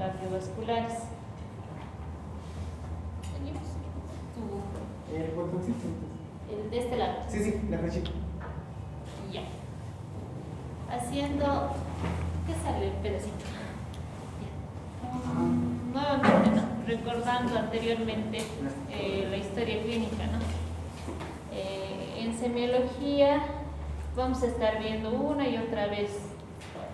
cardiovasculares. Tenemos El botoncito. el de este lado. Sí, sí, la flechita. Ya. Haciendo. ¿Qué sale el pedacito? Ya. Nuevamente, ¿no? Recordando anteriormente la historia clínica, ¿no? En semiología vamos a estar viendo una y otra vez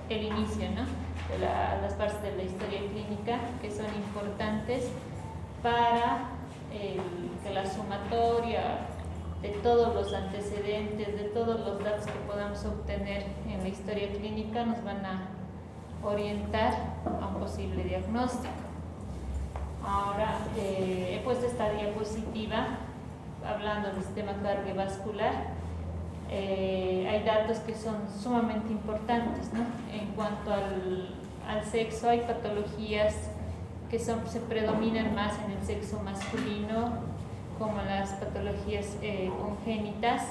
el inicio, ¿no? De las partes de la historia clínica que son importantes para que la sumatoria de todos los antecedentes, de todos los datos que podamos obtener en la historia clínica nos van a orientar a un posible diagnóstico. Ahora he puesto esta diapositiva hablando del sistema cardiovascular. Hay datos que son sumamente importantes, ¿no? En cuanto al sexo, hay patologías que se predominan más en el sexo masculino, como las patologías congénitas.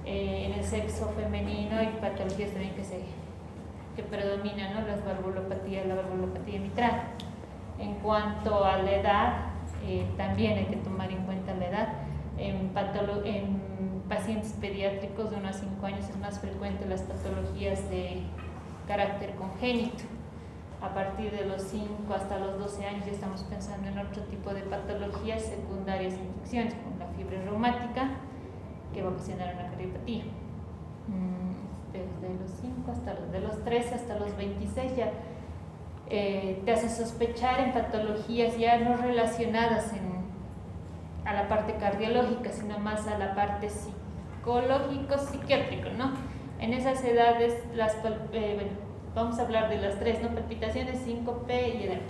En el sexo femenino hay patologías también que predominan, ¿no? La valvulopatía mitral. En cuanto a la edad, también hay que tomar en cuenta la edad. En pacientes pediátricos de unos 5 años es más frecuente las patologías de carácter congénito. A partir de los 5 hasta los 12 años ya estamos pensando en otro tipo de patologías secundarias a infecciones, como la fiebre reumática, que va a ocasionar una cardiopatía. Desde los 5 hasta de los 13 hasta los 26 ya te hace sospechar en patologías ya no relacionadas a la parte cardiológica, sino más a la parte psicológico-psiquiátrico, ¿no? En esas edades, vamos a hablar de las tres, ¿no? Palpitaciones, síncope y edema.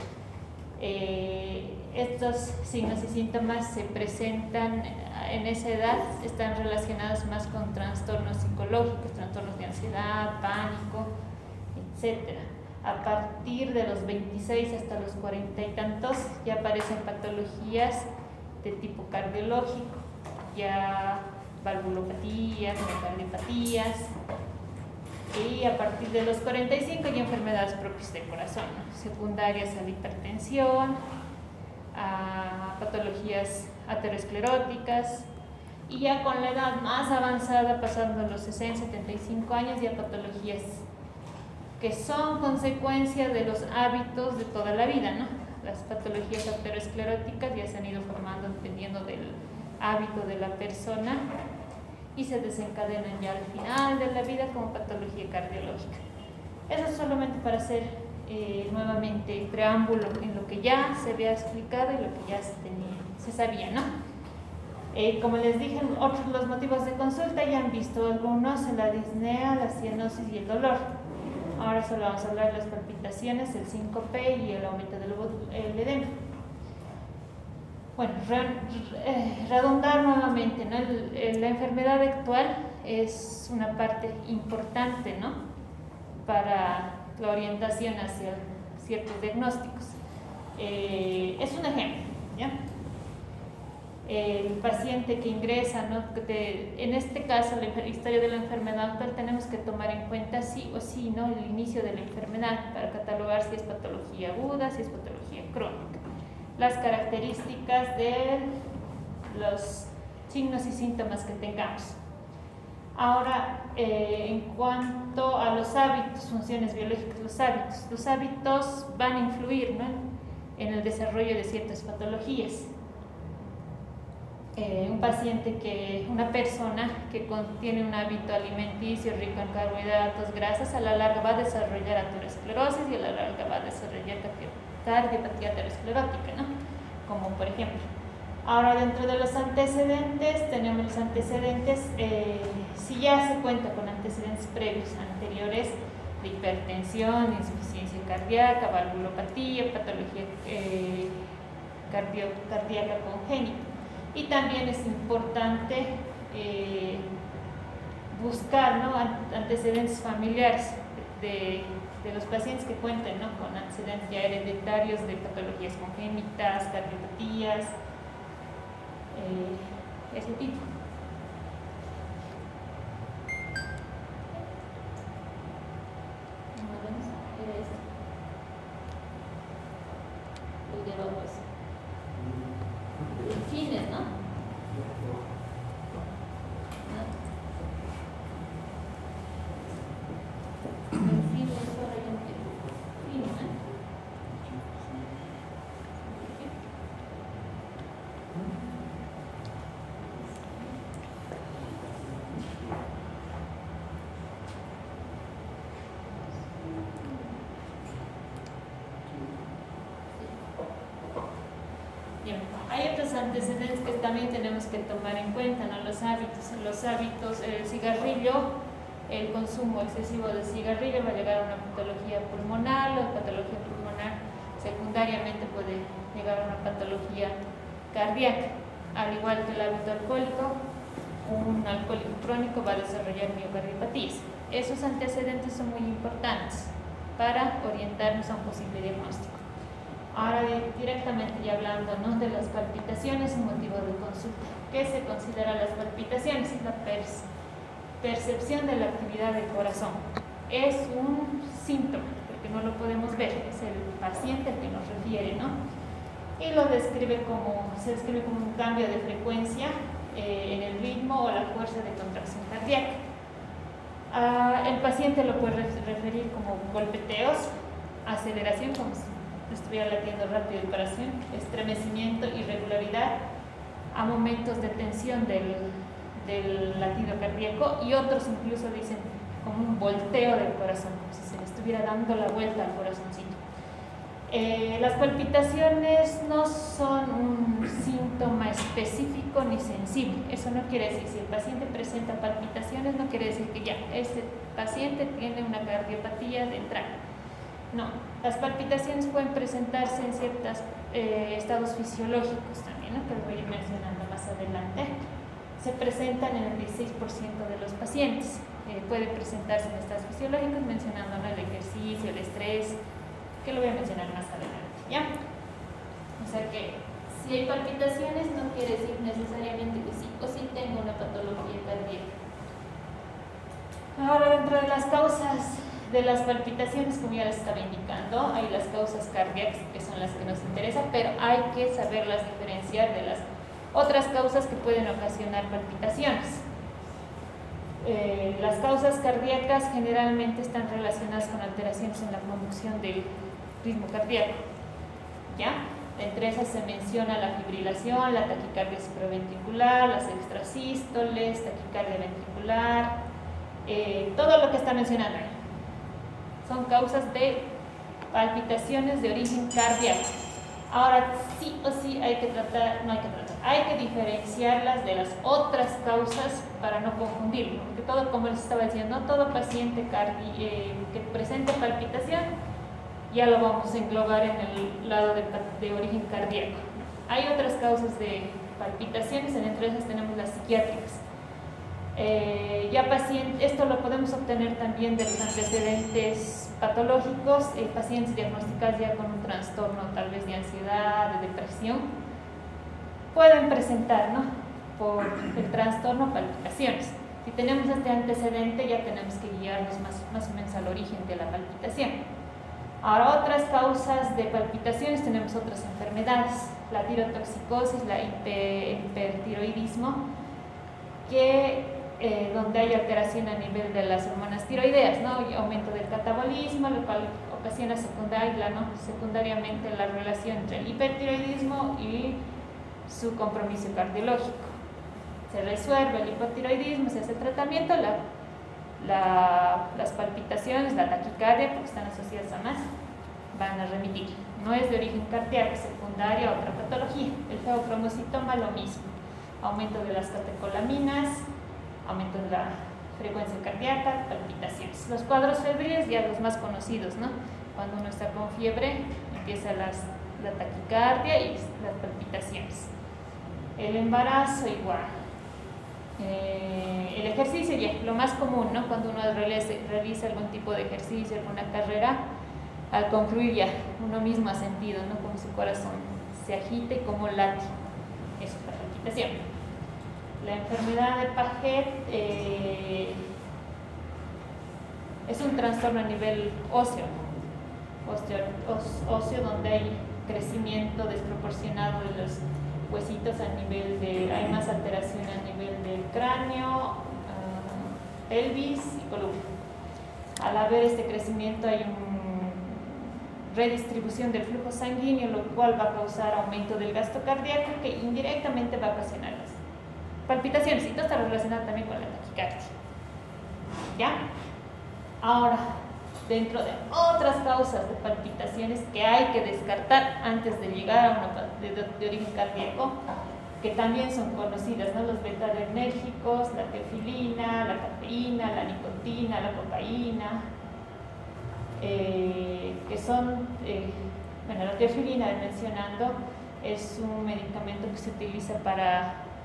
Estos signos y síntomas se presentan en esa edad, están relacionados más con trastornos psicológicos, trastornos de ansiedad, pánico, etc. A partir de los 26 hasta los 40 y tantos ya aparecen patologías de tipo cardiológico, ya valvulopatías, miocardiopatías, y a partir de los 45 ya enfermedades propias del corazón, ¿no? Secundarias a la hipertensión, a patologías ateroscleróticas, y ya con la edad más avanzada, pasando los 60, 75 años, ya patologías que son consecuencia de los hábitos de toda la vida, ¿no? Las patologías ateroscleróticas ya se han ido formando dependiendo del hábito de la persona y se desencadenan ya al final de la vida como patología cardiológica. Eso es solamente para hacer nuevamente preámbulo en lo que ya se había explicado y lo que ya se sabía, ¿no? Como les dije, otros los motivos de consulta ya han visto algunos: la disnea, la cianosis y el dolor. Ahora solo vamos a hablar de las palpitaciones, el síncope y el aumento del edema. Bueno, redundar nuevamente, ¿no? La enfermedad actual es una parte importante, ¿no? Para la orientación hacia ciertos diagnósticos. Es un ejemplo, ¿ya? El paciente que ingresa, ¿no? En este caso, la historia de la enfermedad actual, tenemos que tomar en cuenta sí o sí, ¿no? El inicio de la enfermedad para catalogar si es patología aguda, si es patología crónica. Las características de los signos y síntomas que tengamos. Ahora, en cuanto a los hábitos, funciones biológicas, los hábitos van a influir, ¿no? En el desarrollo de ciertas patologías. Una persona que tiene un hábito alimenticio rico en carbohidratos, grasas, a la larga va a desarrollar aterosclerosis y a la larga va a desarrollar cardiopatía aterosclerótica, ¿no? Como por ejemplo. Ahora, dentro de los antecedentes, tenemos los antecedentes, si ya se cuenta con antecedentes previos anteriores de hipertensión, insuficiencia cardíaca, valvulopatía, patología cardíaca congénita. Y también es importante buscar, ¿no? Antecedentes familiares de los pacientes que cuenten, ¿no? Con antecedentes ya hereditarios de patologías congénitas, cardiopatías, ese tipo. y debajo es fines, ¿no? El fin es solamente fin, ¿no? Bien, hay otros antecedentes que también tenemos que tomar en cuenta, ¿no? Los hábitos, el cigarrillo, el consumo excesivo de cigarrillo va a llegar a una patología pulmonar. La patología pulmonar secundariamente puede llegar a una patología cardíaca, al igual que el hábito alcohólico. Un alcohólico crónico va a desarrollar miocardiopatías. Esos antecedentes son muy importantes para orientarnos a un posible diagnóstico. Ahora directamente ya hablando, ¿no?, de las palpitaciones, un motivo de consulta. ¿Qué se considera las palpitaciones? Es la percepción de la actividad del corazón. Es un síntoma, porque no lo podemos ver, es el paciente el que nos refiere, ¿no? Y se describe como un cambio de frecuencia en el ritmo o la fuerza de contracción cardíaca. El paciente lo puede referir como golpeteos, aceleración, como si estuviera latiendo rápido y paración, estremecimiento, irregularidad, a momentos de tensión del latido cardíaco, y otros incluso dicen como un volteo del corazón, como si se le estuviera dando la vuelta al corazoncito. Las palpitaciones no son un síntoma específico ni sensible. Eso no quiere decir, si el paciente presenta palpitaciones, no quiere decir que ya este paciente tiene una cardiopatía de entrada. No, las palpitaciones pueden presentarse en ciertos estados fisiológicos también, ¿no?, que lo voy a ir mencionando más adelante. Se presentan en el 16% de los pacientes. Puede presentarse en estados fisiológicos, mencionando, ¿no?, el ejercicio, el estrés, que lo voy a mencionar más adelante, ¿ya? O sea que si hay palpitaciones no quiere decir necesariamente que sí o sí tengo una patología cardíaca. Ahora, dentro de las causas de las palpitaciones, como ya les estaba indicando, hay las causas cardíacas, que son las que nos interesan, pero hay que saberlas diferenciar de las otras causas que pueden ocasionar palpitaciones. Las causas cardíacas generalmente están relacionadas con alteraciones en la conducción del ritmo cardíaco, ¿ya? Entre esas se menciona la fibrilación, la taquicardia supraventricular, las extrasístoles, taquicardia ventricular, todo lo que está mencionando ahí. Son causas de palpitaciones de origen cardíaco. Ahora, sí o sí hay que diferenciarlas de las otras causas para no confundirlo, porque todo, como les estaba diciendo, todo paciente que presente palpitación ya lo vamos a englobar en el lado de origen cardíaco. Hay otras causas de palpitaciones, entre esas tenemos las psiquiátricas. Esto lo podemos obtener también de los antecedentes patológicos, pacientes diagnosticados ya con un trastorno tal vez de ansiedad, de depresión, pueden presentar, ¿no?, por el trastorno palpitaciones. Si tenemos este antecedente ya tenemos que guiarnos más o menos al origen de la palpitación. Ahora, otras causas de palpitaciones, tenemos otras enfermedades, la tirotoxicosis, el hipertiroidismo, donde hay alteración a nivel de las hormonas tiroideas, ¿no?, y aumento del catabolismo, lo cual ocasiona secundariamente la relación entre el hipertiroidismo y su compromiso cardiológico. Se resuelve el hipotiroidismo, se hace tratamiento, las palpitaciones, la taquicardia, porque están asociadas a más, van a remitir. No es de origen cardíaco, secundaria a otra patología. El feocromocitoma, lo mismo, aumento de las catecolaminas, aumento de la frecuencia cardíaca, palpitaciones. Los cuadros febriles, ya los más conocidos, ¿no? Cuando uno está con fiebre, empieza la taquicardia y las palpitaciones. El embarazo, igual. El ejercicio, ya, lo más común, ¿no? Cuando uno realiza algún tipo de ejercicio, alguna carrera, al concluir ya uno mismo ha sentido, ¿no?, como su corazón se agita y como late. Eso es la palpitación. La enfermedad de Paget es un trastorno a nivel óseo, donde hay crecimiento desproporcionado de los huesitos hay más alteración a nivel del cráneo, pelvis y columna. Al haber este crecimiento hay una redistribución del flujo sanguíneo, lo cual va a causar aumento del gasto cardíaco que indirectamente va a ocasionar las palpitaciones, y todo está relacionado también con la taquicardia. ¿Ya? Ahora, dentro de otras causas de palpitaciones que hay que descartar antes de llegar a una de origen cardíaco, que también son conocidas, ¿no? Los beta-adrenérgicos, la teofilina, la cafeína, la nicotina, la cocaína, que son, bueno, la teofilina, mencionando, es un medicamento que se utiliza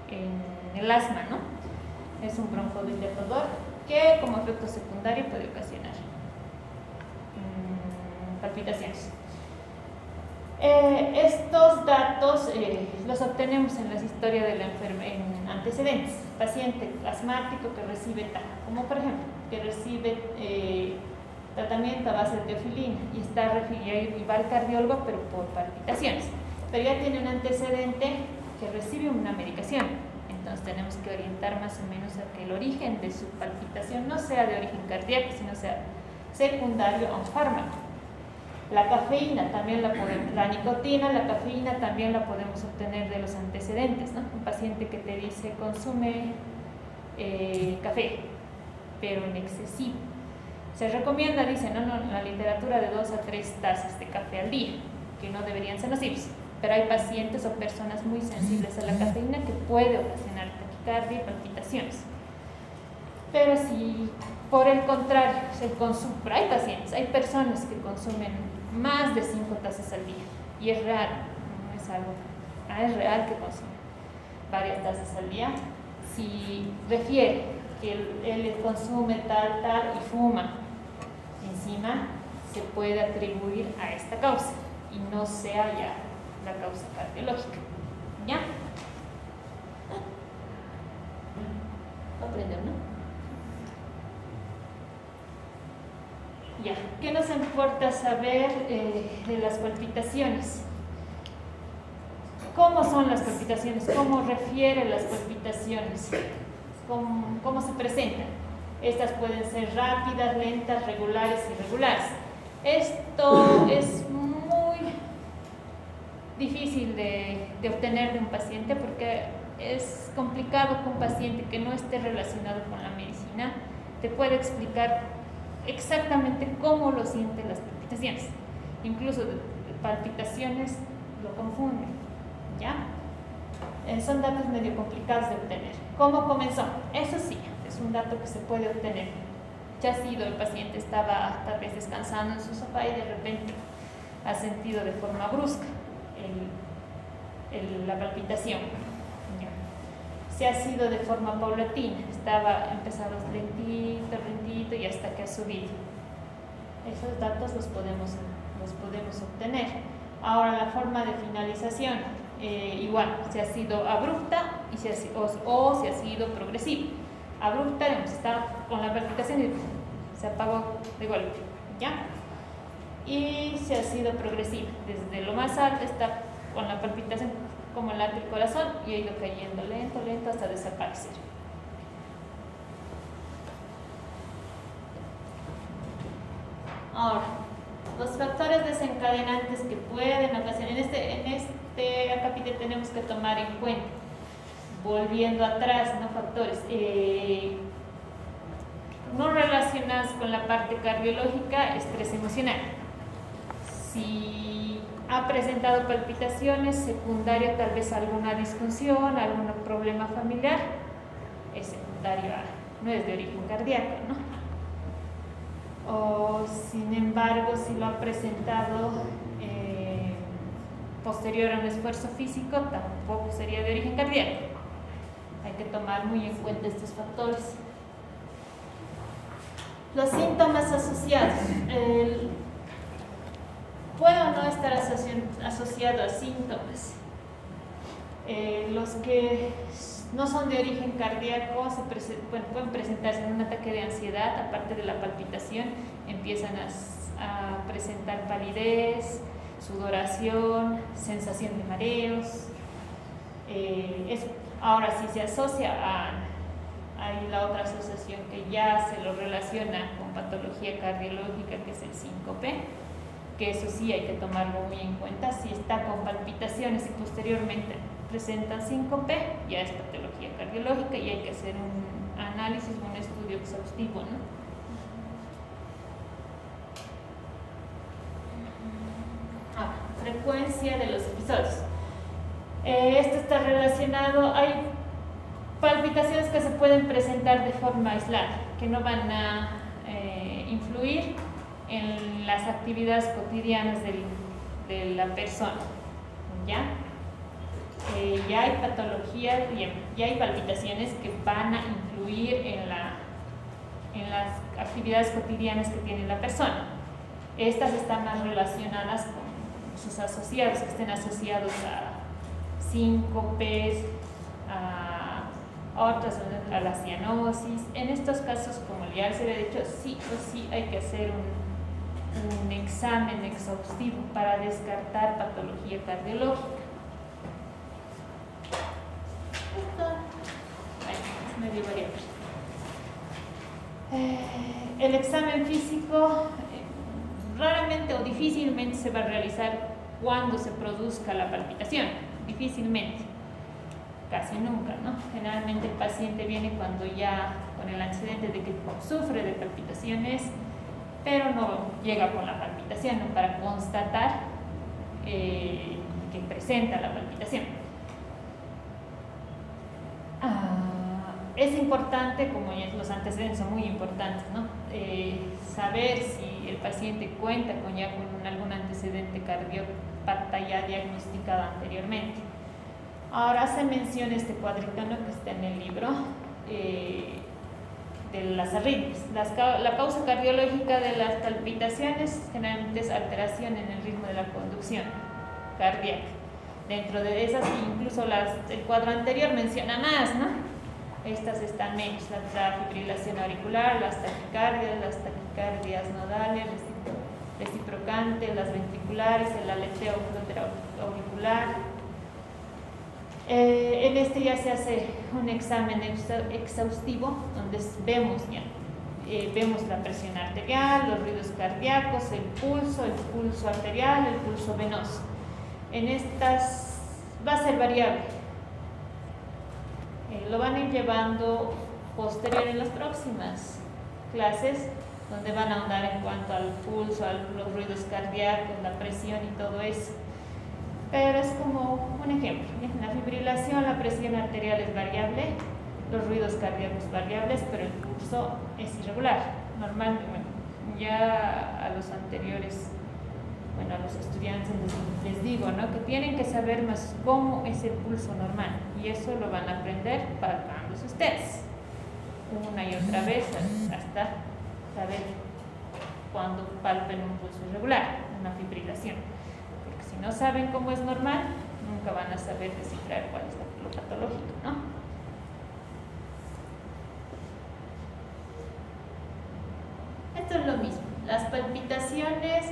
en el asma, ¿no? Es un broncodilatador que como efecto secundario puede ocasionar palpitaciones. Estos datos los obtenemos en la historia de la enfermedad, en antecedentes. Paciente asmático que recibe TAC, como por ejemplo, que recibe tratamiento a base de teofilina y va al cardiólogo, pero por palpitaciones. Pero ya tiene un antecedente que recibe una medicación. Entonces tenemos que orientar más o menos a que el origen de su palpitación no sea de origen cardíaco, sino sea secundario a un fármaco. La cafeína también la nicotina, la cafeína también la podemos obtener de los antecedentes, ¿no? Un paciente que te dice consume café, pero en excesivo. Se recomienda, dice, ¿no? En la literatura, de 2 a 3 tazas de café al día, que no deberían ser nocivos. Pero hay pacientes o personas muy sensibles a la cafeína que puede ocasionar taquicardia y palpitaciones. Pero si por el contrario se consume, pero hay personas que consumen más de 5 tazas al día, y es real, no es algo, es real que consumen varias tazas al día. Si refiere que él consume tal y fuma encima, se puede atribuir a esta causa y no sea ya la causa cardiológica. ¿Ya? ¿Aprender, no? Ya. ¿Qué nos importa saber de las palpitaciones? ¿Cómo son las palpitaciones? ¿Cómo refieren las palpitaciones? ¿Cómo se presentan? Estas pueden ser rápidas, lentas, regulares, irregulares. Esto es muy difícil de obtener de un paciente, porque es complicado que un paciente que no esté relacionado con la medicina te pueda explicar exactamente cómo lo sienten las palpitaciones. Incluso palpitaciones lo confunden, ¿ya? Son datos medio complicados de obtener. ¿Cómo comenzó? Eso sí, es un dato que se puede obtener. Ya ha sido, el paciente estaba tal vez descansando en su sofá y de repente ha sentido de forma brusca la palpitación. ¿Ya? Se ha sido de forma paulatina, estaba empezado lentito y hasta que ha subido. Esos datos los podemos obtener. Ahora, la forma de finalización, igual, si ha sido abrupta o si ha sido progresiva. Abrupta, está con la palpitación y se apagó de golpe, ¿ya? Y si ha sido progresiva, desde lo más alto está con la palpitación como late el corazón y ha ido cayendo lento hasta desaparecer. Ahora, los factores desencadenantes que pueden ocasionar, en este capítulo tenemos que tomar en cuenta, volviendo atrás, ¿no? Factores no relacionados con la parte cardiológica, estrés emocional. Si ha presentado palpitaciones, secundario tal vez alguna disfunción, algún problema familiar, es secundario, no es de origen cardíaco, ¿no? O sin embargo, si lo ha presentado posterior a un esfuerzo físico, tampoco sería de origen cardíaco. Hay que tomar muy en cuenta estos factores. Los síntomas asociados. Puede o no estar asociado a síntomas. Los que no son de origen cardíaco pueden presentarse en un ataque de ansiedad, aparte de la palpitación, empiezan a presentar palidez, sudoración, sensación de mareos. Eso. Ahora, si se asocia hay la otra asociación que ya se lo relaciona con patología cardiológica, que es el síncope, que eso sí hay que tomarlo muy en cuenta. Si está con palpitaciones y posteriormente presenta síncope, ya es patología cardiológica y hay que hacer un análisis, un estudio exhaustivo, ¿no? Frecuencia de los episodios. Esto está relacionado, hay palpitaciones que se pueden presentar de forma aislada, que no van a influir en las actividades cotidianas de la persona, ¿ya? Ya hay patologías, ya hay palpitaciones que van a influir en las actividades cotidianas que tiene la persona. Estas están más relacionadas con sus asociados, que estén asociados a síncopes, a otras, a la cianosis. En estos casos, como ya se había dicho, sí o sí hay que hacer un examen exhaustivo para descartar patología cardiológica. Bueno, medio variable. El examen físico raramente o difícilmente se va a realizar cuando se produzca la palpitación, difícilmente, casi nunca, ¿no? Generalmente el paciente viene cuando ya con el antecedente de que sufre de palpitaciones, pero no llega con la palpitación, ¿no? Para constatar que presenta la palpitación. Es importante, como ya los antecedentes son muy importantes, ¿no? Saber si el paciente cuenta con algún antecedente cardiopata ya diagnosticado anteriormente. Ahora se menciona este cuadrito, ¿no?, que está en el libro de las arritmias. La causa cardiológica de las palpitaciones generalmente es alteración en el ritmo de la conducción cardíaca. Dentro de esas, incluso el cuadro anterior menciona más, ¿no? Estas están menos: la fibrilación auricular, las taquicardias nodales, reciprocantes, las ventriculares, el aleteo auricular. En este ya se hace un examen exhaustivo donde vemos la presión arterial, los ruidos cardíacos, el pulso arterial, el pulso venoso. En estas va a ser variable. Lo van a ir llevando posterior en las próximas clases, donde van a ahondar en cuanto al pulso, a los ruidos cardíacos, la presión y todo eso. Pero es como un ejemplo. En la fibrilación la presión arterial es variable, los ruidos cardíacos variables, pero el pulso es irregular. Normalmente, ya a los anteriores, a los estudiantes les digo, ¿no?, que tienen que saber más cómo es el pulso normal, y eso lo van a aprender palpándose ustedes una y otra vez hasta saber cuando palpen un pulso irregular, una fibrilación. Porque si no saben cómo es normal, nunca van a saber descifrar cuál es lo patológico, ¿no? Esto es lo mismo. Las palpitaciones,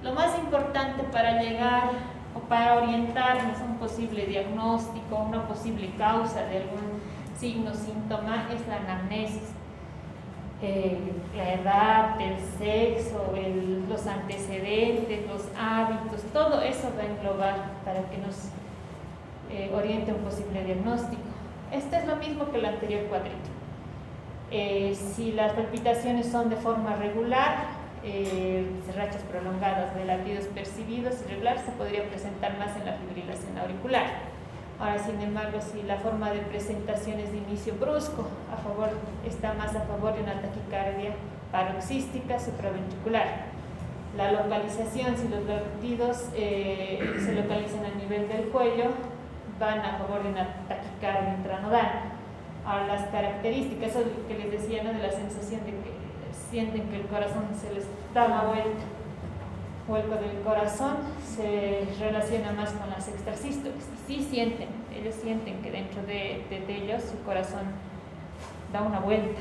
lo más importante para llegar o para orientarnos a un posible diagnóstico, una posible causa de algún signo, síntoma, es la anamnesis. La edad, el sexo, los antecedentes, los hábitos, todo eso va a englobar para que nos oriente a un posible diagnóstico. Esto es lo mismo que el anterior cuadrito. Si las palpitaciones son de forma regular, rachas prolongadas de latidos percibidos irregulares, se podría presentar más en la fibrilación auricular. Ahora, sin embargo, si la forma de presentación es de inicio brusco, está más a favor de una taquicardia paroxística supraventricular. La localización, si los latidos se localizan a nivel del cuello, van a favor de una taquicardia intranodal. Ahora, las características, eso es lo que les decía, ¿no?, de la sensación de que sienten que el corazón se les da la vuelta, o el del corazón se relaciona más con las extrasístoles, y sí ellos sienten que dentro de ellos su corazón da una vuelta,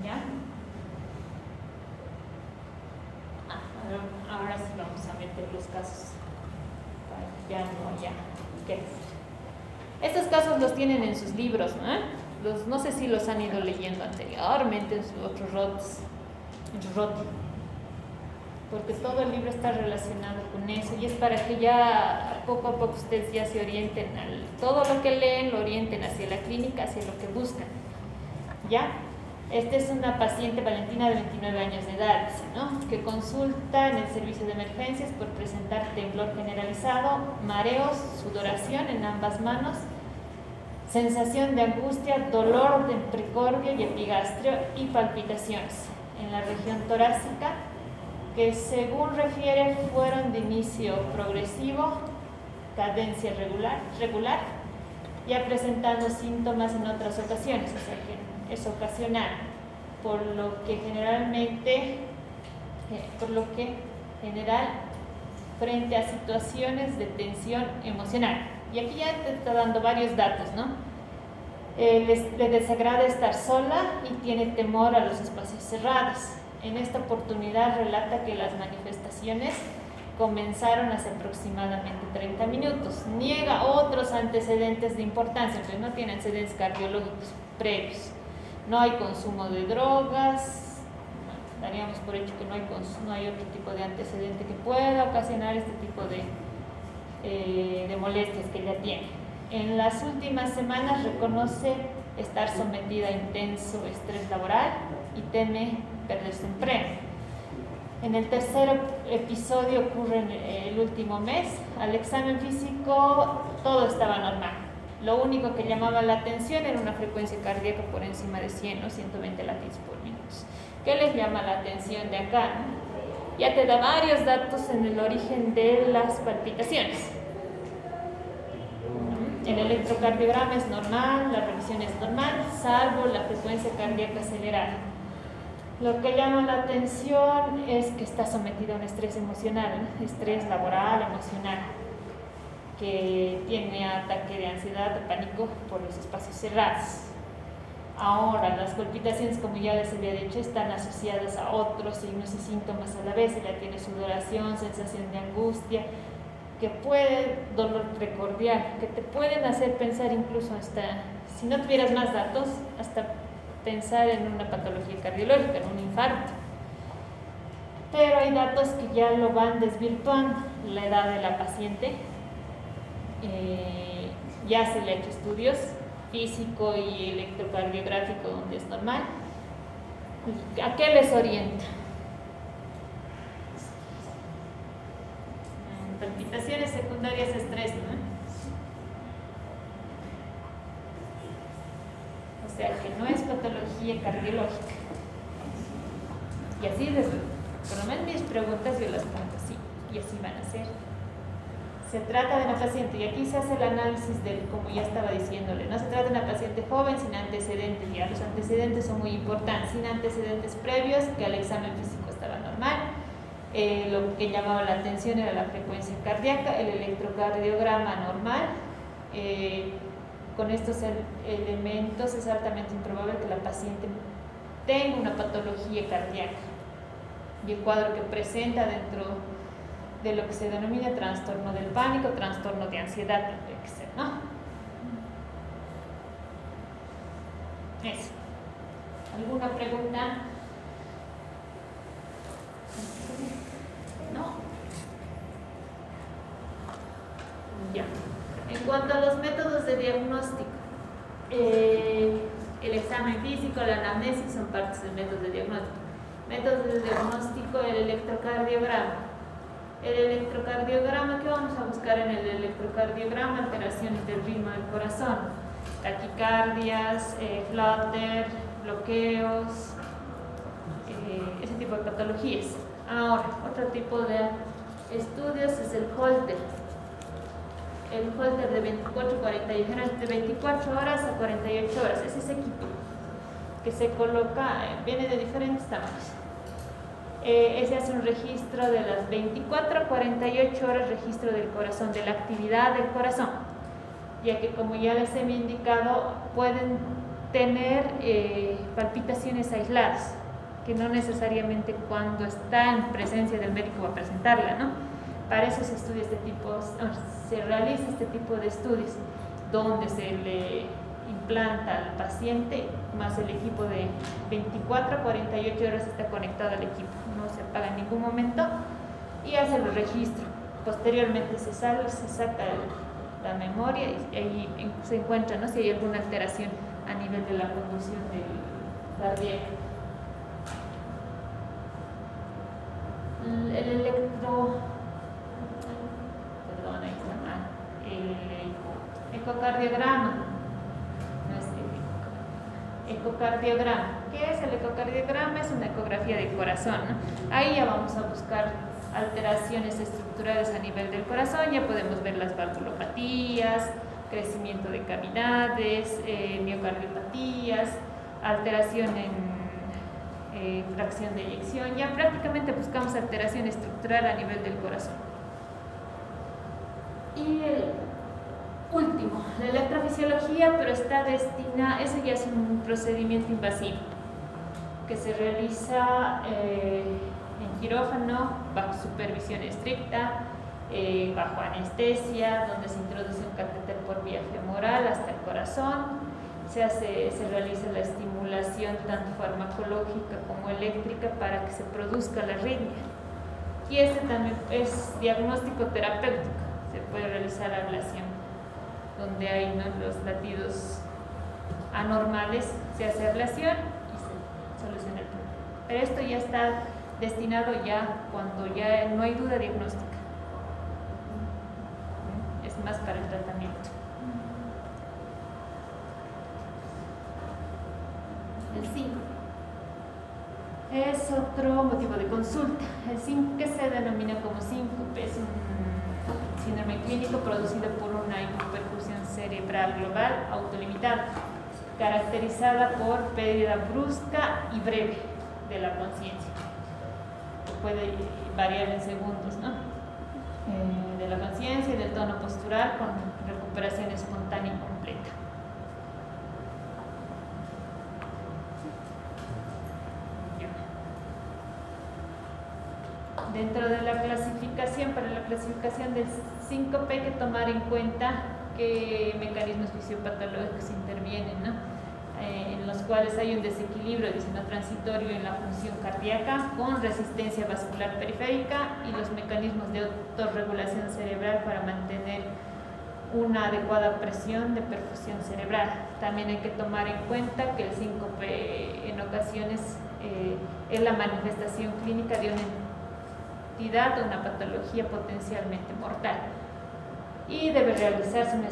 ¿ya? Ahora sí vamos a meter los casos para que ya no haya que decir. Estos casos los tienen en sus libros, ¿no? No sé si los han ido leyendo anteriormente en sus otros rotes, en su rote, porque todo el libro está relacionado con eso y es para que ya poco a poco ustedes ya se orienten todo lo que leen lo orienten hacia la clínica, hacia lo que buscan. ¿Ya? Esta es una paciente, Valentina, de 29 años de edad, ¿no? Que consulta en el servicio de emergencias por presentar temblor generalizado, mareos, sudoración en ambas manos, sensación de angustia, dolor de precordio y epigastrio y palpitaciones en la región torácica, que según refiere fueron de inicio progresivo, cadencia regular, ya presentando síntomas en otras ocasiones, o sea que es ocasional, por lo que general frente a situaciones de tensión emocional. Y aquí ya te está dando varios datos, ¿no? Le desagrada estar sola y tiene temor a los espacios cerrados. En esta oportunidad relata que las manifestaciones comenzaron hace aproximadamente 30 minutos. Niega otros antecedentes de importancia, pues no tiene antecedentes cardiológicos previos. No hay consumo de drogas, daríamos por hecho que no hay otro tipo de antecedente que pueda ocasionar este tipo de molestias que ella tiene. En las últimas semanas reconoce estar sometida a intenso estrés laboral y teme perder su empleo. En el tercer episodio ocurre en el último mes. Al examen físico todo estaba normal. Lo único que llamaba la atención era una frecuencia cardíaca por encima de 100 o 120 latidos por minuto. ¿Qué les llama la atención de acá? Ya te da varios datos en el origen de las palpitaciones. El electrocardiograma es normal, la revisión es normal, salvo la frecuencia cardíaca acelerada. Lo que llama la atención es que está sometida a un estrés emocional, estrés laboral, emocional, que tiene ataque de ansiedad, de pánico por los espacios cerrados. Ahora, las palpitaciones, como ya les había dicho, están asociadas a otros signos y síntomas a la vez. Ella tiene sudoración, sensación de angustia, que puede, dolor precordial, que te pueden hacer pensar incluso hasta, si no tuvieras más datos, hasta pensar en una patología cardiológica, en un infarto. Pero hay datos que ya lo van desvirtuando. La edad de la paciente, ya se le ha hecho estudios físico y electrocardiográfico donde es normal. ¿A qué les orienta? Palpitaciones secundarias a estrés, ¿no? O sea que no es patología cardiológica. Y así, por lo menos mis preguntas yo las pongo así, y así van a ser. Se trata de una paciente, y aquí se hace el análisis del, como ya estaba diciéndole, no se trata de una paciente joven sin antecedentes, ya los antecedentes son muy importantes, sin antecedentes previos, que al examen físico estaba normal. Lo que llamaba la atención era la frecuencia cardíaca, el electrocardiograma normal. Con estos elementos es altamente improbable que la paciente tenga una patología cardíaca, y el cuadro que presenta dentro de lo que se denomina trastorno del pánico, trastorno de ansiedad, tendría que ser, ¿no? Eso. ¿Alguna pregunta? ¿No? Ya. En cuanto a los métodos de diagnóstico, el examen físico, la anamnesis son partes del método de diagnóstico. Método de diagnóstico, el electrocardiograma. El electrocardiograma, ¿qué vamos a buscar en el electrocardiograma? Alteraciones del ritmo del corazón, taquicardias, flutter, bloqueos, ese tipo de patologías. Ahora, otro tipo de estudios es el Holter. El Holter de 24 horas a 48 horas, es ese equipo que se coloca, viene de diferentes tamaños. Ese hace un registro de las 24 a 48 horas, registro del corazón, de la actividad del corazón, ya que como ya les he indicado, pueden tener palpitaciones aisladas, que no necesariamente cuando está en presencia del médico va a presentarla, ¿no? Para eso se estudia se realiza este tipo de estudios, donde se le implanta al paciente, más el equipo de 24 a 48 horas está conectado al equipo, no se apaga en ningún momento, y hace el registro. Posteriormente se saca la memoria y ahí se encuentra, ¿no?, si hay alguna alteración a nivel de la conducción del cardíaco. El ecocardiograma. No es el ecocardiograma. ¿Qué es el ecocardiograma? Es una ecografía del corazón, ¿no? Ahí ya vamos a buscar alteraciones estructurales a nivel del corazón, ya podemos ver las valvulopatías, crecimiento de cavidades, miocardiopatías, alteración en fracción de eyección, ya prácticamente buscamos alteración estructural a nivel del corazón. Y el último, la electrofisiología, pero está destinada, eso ya es un procedimiento invasivo que se realiza en quirófano, bajo supervisión estricta, bajo anestesia, donde se introduce un catéter por vía femoral hasta el corazón. Se realiza la estimulación tanto farmacológica como eléctrica para que se produzca la arritmia. Y este también es diagnóstico terapéutico, se puede realizar ablación, donde hay, ¿no?, los latidos anormales, se hace ablación y se soluciona el problema. Pero esto ya está destinado ya cuando ya no hay duda diagnóstica, es más para el tratamiento. El 5 es otro motivo de consulta. El síncope se denomina como síncope, es un síndrome clínico producido por una hipoperfusión cerebral global autolimitada, caracterizada por pérdida brusca y breve de la conciencia. Puede variar en segundos, ¿no? De la conciencia y del tono postural, con recuperación espontánea y completa. Dentro de la clasificación, para la clasificación del síncope hay que tomar en cuenta qué mecanismos fisiopatológicos intervienen, ¿no?, en los cuales hay un desequilibrio transitorio en la función cardíaca con resistencia vascular periférica y los mecanismos de autorregulación cerebral para mantener una adecuada presión de perfusión cerebral. También hay que tomar en cuenta que el síncope en ocasiones es la manifestación clínica de una entidad o una patología potencialmente mortal y debe realizarse una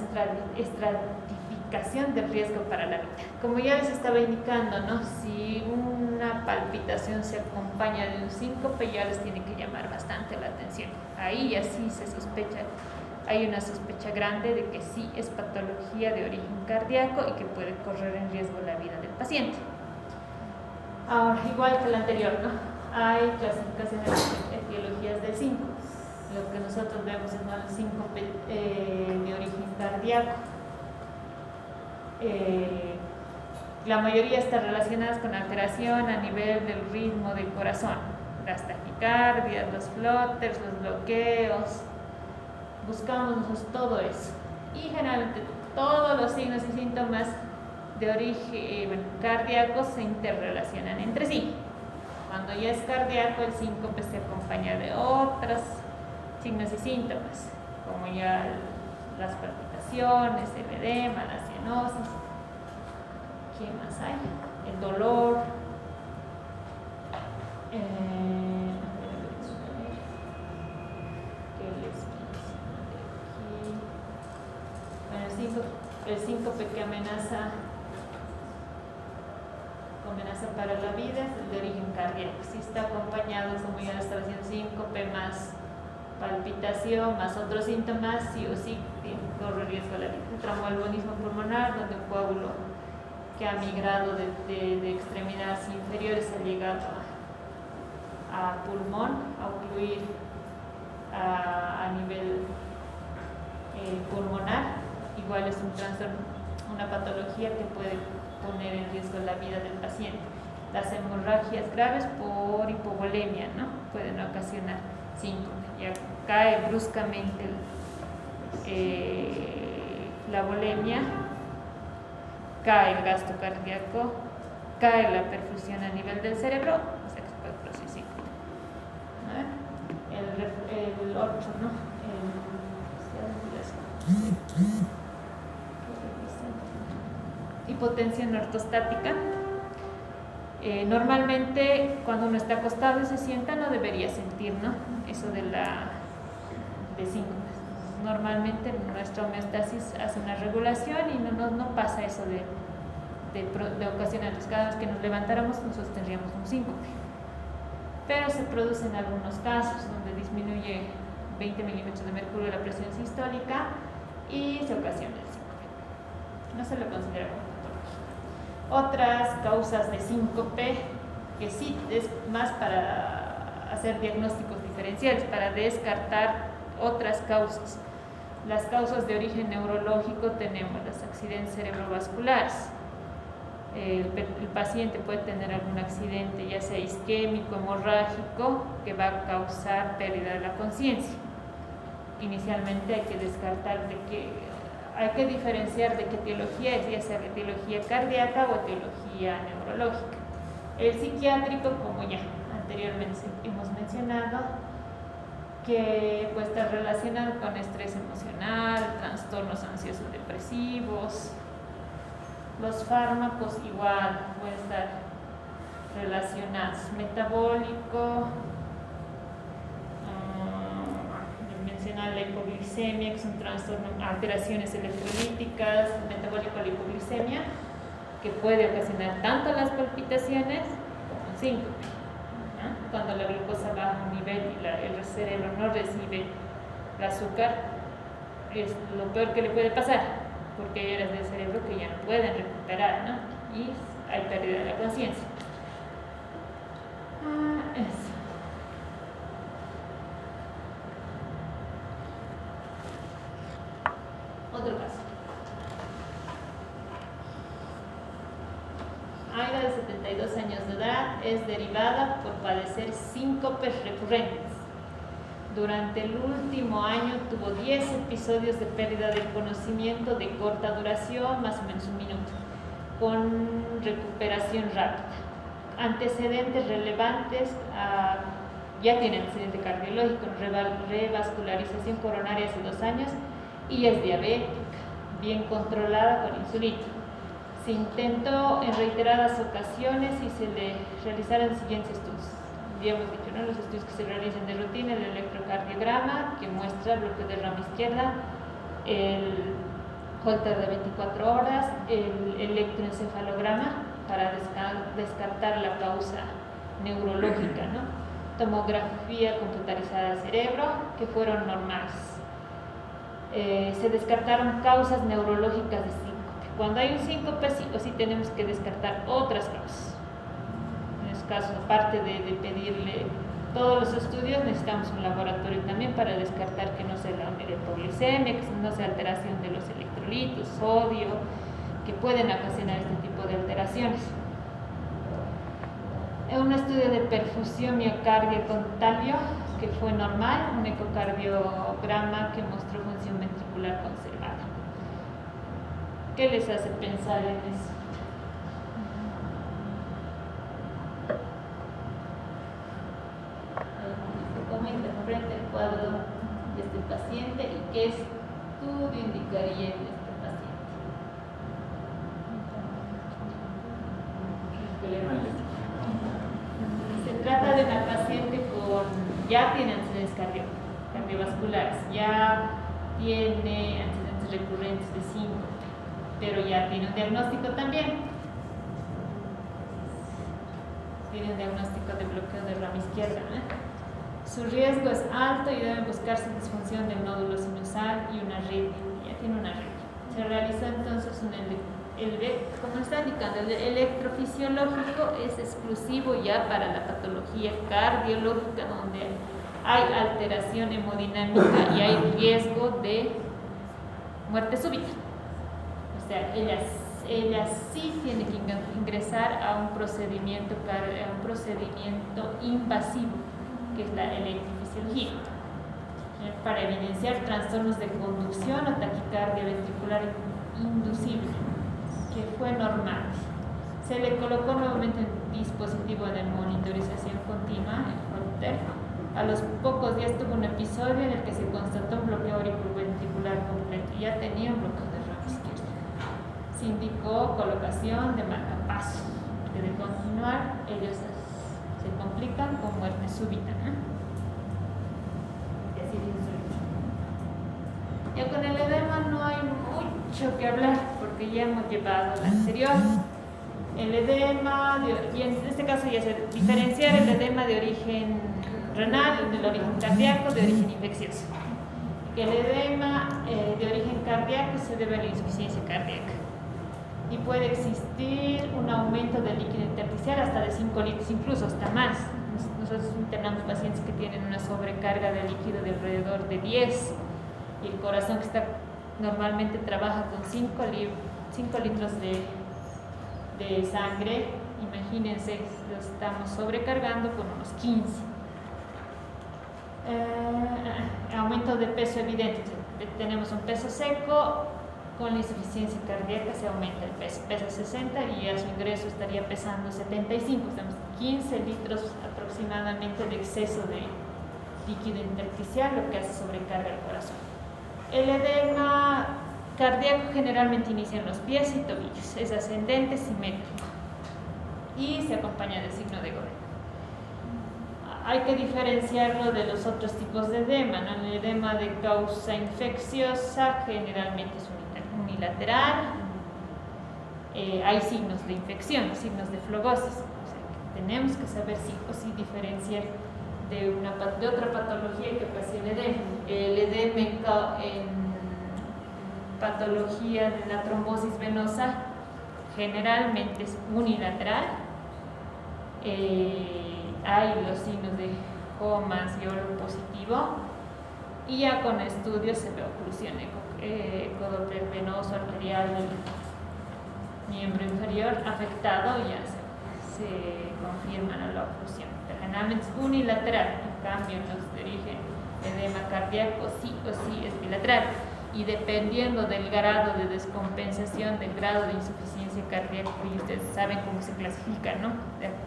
estratificación del riesgo para la vida. Como ya les estaba indicando, ¿no?, si una palpitación se acompaña de un síncope ya les tiene que llamar bastante la atención. Ahí ya sí se sospecha, hay una sospecha grande de que sí es patología de origen cardíaco y que puede correr en riesgo la vida del paciente. Ahora, igual que el anterior, ¿no?, hay clasificaciones de etiologías del síncope. Lo que nosotros vemos es, ¿no?, el síncope de origen cardíaco. La mayoría está relacionadas con alteración a nivel del ritmo del corazón, las taquicardias, los flutters, los bloqueos. Buscamos todo eso. Y generalmente todos los signos y síntomas de origen cardíaco se interrelacionan entre sí. Cuando ya es cardíaco, el síncope se acompaña de otros signos y síntomas, como ya las palpitaciones, el edema, la cianosis. ¿Qué más hay? El dolor. ¿Qué les mencioné aquí? Bueno, el síncope que amenaza para la vida es el de origen cardíaco. Si está acompañado, como ya estaba diciendo, síncope más palpitación más otros síntomas, sí o sí corre riesgo la vida. El tromboembolismo pulmonar, donde un coágulo que ha migrado de extremidades inferiores ha llegado a pulmón, a ocluir a nivel pulmonar, igual es un trastorno, una patología que puede poner en riesgo la vida del paciente. Las hemorragias graves por hipovolemia, ¿no? Pueden ocasionar síncope. Ya cae bruscamente la volemia, cae el gasto cardíaco, cae la perfusión a nivel del cerebro, o sea que se puede producir síncope. El otro, ¿no? Hipotensión ortostática. Normalmente cuando uno está acostado y se sienta no debería sentir, ¿no? Eso de síncope. Normalmente nuestra homeostasis hace una regulación y no pasa eso de ocasionarnos. Cada vez que nos levantáramos nosotros tendríamos un síncope. Pero se produce en algunos casos donde disminuye 20 milímetros de mercurio la presión sistólica y se ocasiona el síncope. No se lo considera como patología. Otras causas de síncope, que sí es más para hacer diagnósticos diferenciales, para descartar otras causas. Las causas de origen neurológico tenemos los accidentes cerebrovasculares. El paciente puede tener algún accidente, ya sea isquémico, hemorrágico, que va a causar pérdida de la conciencia. Inicialmente hay que descartar hay que diferenciar de qué etiología es, ya sea etiología cardíaca o etiología neurológica. El psiquiátrico, como ya anteriormente hemos mencionado, que puede estar relacionado con estrés emocional, trastornos ansiosos depresivos. Los fármacos igual pueden estar relacionados. Metabólico, mencionar la hipoglicemia, que es un trastorno, alteraciones electrolíticas, metabólico la hipoglicemia, que puede ocasionar tanto las palpitaciones como el síncope. Cuando la glucosa baja a un nivel y el cerebro no recibe el azúcar, es lo peor que le puede pasar, porque hay áreas del cerebro que ya no pueden recuperar, ¿no? Y hay pérdida de la conciencia. Eso. Otro caso. Aida, de 72 años de edad, es derivada por padecer síncopes recurrentes. Durante el último año tuvo 10 episodios de pérdida del conocimiento de corta duración, más o menos un minuto, con recuperación rápida. Antecedentes relevantes, ya tiene antecedente cardiológico, revascularización coronaria hace 2 años y es diabética, bien controlada con insulina. Se intentó en reiteradas ocasiones y se le realizaron los siguientes estudios. Ya hemos dicho, ¿no? Los estudios que se realizan de rutina, el electrocardiograma, que muestra bloqueo de rama izquierda, el Holter de 24 horas, el electroencefalograma para descartar la causa neurológica, ¿no? Tomografía computarizada del cerebro, que fueron normales. Se descartaron causas neurológicas de síncope. Cuando hay un síncope, sí o sí tenemos que descartar otras causas. En este caso, aparte de pedirle todos los estudios, necesitamos un laboratorio también para descartar que no sea la hipoglicemia, que no sea alteración de los electrolitos, sodio, que pueden ocasionar este tipo de alteraciones. Un estudio de perfusión miocardia con talio, que fue normal, un ecocardiograma que mostró función ventricular conservada. ¿Qué les hace pensar en eso? Se comenta frente al cuadro de este paciente y qué estudio indicaría en este paciente. Se trata de una paciente ya tiene antecedentes cardiovasculares, ya tiene antecedentes recurrentes de síncope, pero ya tiene un diagnóstico también. Tiene un diagnóstico de bloqueo de rama izquierda. Su riesgo es alto y debe buscarse disfunción del nódulo sinusal y una arritmia. Ya tiene una arritmia. Se realizó entonces como está indicando, el electrofisiológico es exclusivo ya para la patología cardiológica, donde hay alteración hemodinámica y hay riesgo de muerte súbita. O sea, ella ella sí tiene que ingresar a un procedimiento invasivo, que es la electrofisiología, para evidenciar trastornos de conducción o taquicardia ventricular inducible, que fue normal. Se le colocó nuevamente un dispositivo de monitorización continua, el Holter. A los pocos días tuvo un episodio en el que se constató un bloqueo auriculoventricular completo y ya tenía un bloqueo de rama izquierda. Se indicó colocación de marcapasos, que de continuar ellos se complican con muerte súbita, ¿no? Y así bien súbita. Ya con el edema no hay mucho que hablar porque ya hemos llevado el anterior. El edema, y en este caso ya se diferenciar el edema de origen renal, del origen cardíaco, de origen infeccioso. El edema de origen cardíaco se debe a la insuficiencia cardíaca y puede existir un aumento del líquido intersticial hasta de 5 litros, incluso hasta más. Nosotros internamos pacientes que tienen una sobrecarga de líquido de alrededor de 10 y el corazón que normalmente trabaja con 5 litros de sangre, imagínense, lo estamos sobrecargando con unos 15. Aumento de peso evidente, tenemos un peso seco, con la insuficiencia cardíaca se aumenta el peso, pesa 60 y a su ingreso estaría pesando 75, tenemos 15 litros aproximadamente de exceso de líquido intersticial, lo que hace sobrecarga el corazón. El edema cardíaco generalmente inicia en los pies y tobillos, es ascendente, simétrico y se acompaña del signo de Gore. Hay que diferenciarlo de los otros tipos de edema, ¿no? El edema de causa infecciosa generalmente es unilateral, hay signos de infección, signos de flebosis, o sea, que tenemos que saber sí o sí diferenciar de otra patología que ocasiona el edema. El edema en patología de la trombosis venosa generalmente es unilateral, hay los signos de comas y oro positivo y ya con estudios se ve oclusión ecodoppler venoso arterial del miembro inferior afectado y ya se confirma la oclusión, pero generalmente es unilateral. En cambio en los de origen edema cardíaco sí o sí es bilateral y dependiendo del grado de descompensación, del grado de insuficiencia cardíaca, y ustedes saben cómo se clasifica, ¿no?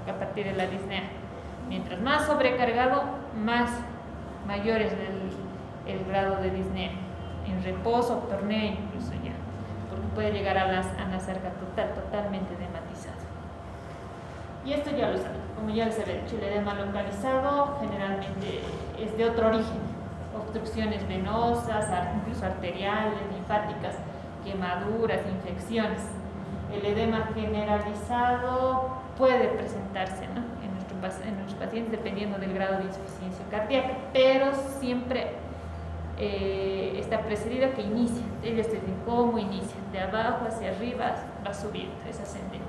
A partir de la disnea. Mientras más sobrecargado, mayor es el grado de disnea. En reposo, tornea incluso ya, porque puede llegar a la sarga totalmente edematizado. Y esto ya lo saben, como ya les había dicho, el edema localizado generalmente es de otro origen. Obstrucciones venosas, incluso arteriales, linfáticas, quemaduras, infecciones. El edema generalizado puede presentarse, ¿no? en nuestros pacientes dependiendo del grado de insuficiencia cardíaca, pero siempre está precedido que inicia. Ellos te dicen cómo inicia, de abajo hacia arriba va subiendo, es ascendente.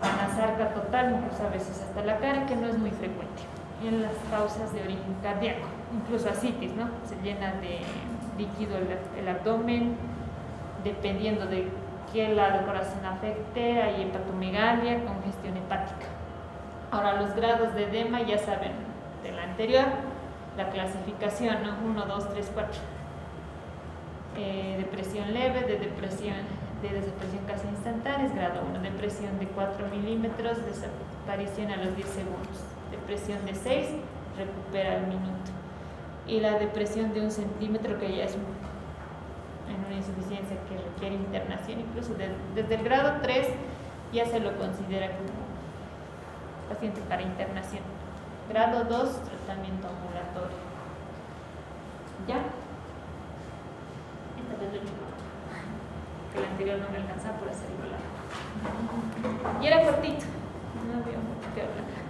La sarga total, incluso a veces hasta la cara, que no es muy frecuente. Y en las causas de origen cardíaco, incluso ascitis, ¿no? Se llena de líquido el abdomen, dependiendo de qué lado del corazón afecte, hay hepatomegalia, congestión hepática. Ahora, los grados de edema, ya saben de la anterior, la clasificación, ¿no? 1, 2, 3, 4. Depresión leve, de desaparición casi instantánea, es grado 1. Depresión de 4 milímetros, desaparición a los 10 segundos. Depresión de 6, recupera al minuto. Y la depresión de 1 centímetro, que ya es en una insuficiencia que requiere internación, incluso desde el grado 3 ya se lo considera como paciente para internación. Grado 2, tratamiento ambulatorio. ¿Ya? Esta vez lo último, que el anterior no me alcanzaba por hacerlo largo. Y era cortito, no había mucho que hablar.